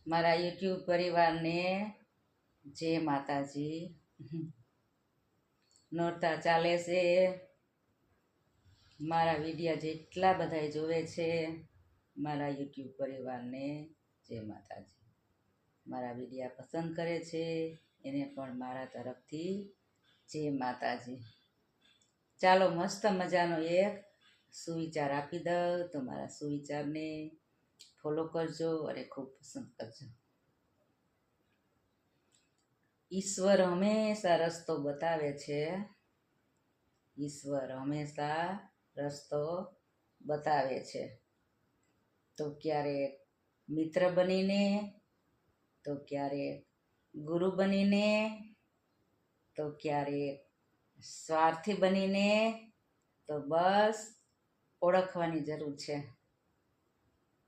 મારા યુટ્યુબ પરિવારને જય માતાજી। નોરતા ચાલે છે, મારા વિડીયા જેટલા બધા જોવે છે, મારા યુટ્યુબ પરિવારને જય માતાજી। મારા વિડીયા પસંદ કરે છે એને પણ મારા તરફથી જય માતાજી। ચાલો મસ્ત મજાનો એક સુવિચાર આપી દઉં તો મારા સુવિચારને ફોલો કરજો અને ખૂબ પસંદ કરજો। ઈશ્વર હંમેશા રસ્તો બતાવે છે, ઈશ્વર હંમેશા રસ્તો બતાવે છે। તો ક્યારેક મિત્ર બનીને, તો ક્યારેક ગુરુ બનીને, તો ક્યારેક સ્વાર્થી બનીને, તો બસ ઓળખવાની જરૂર છે।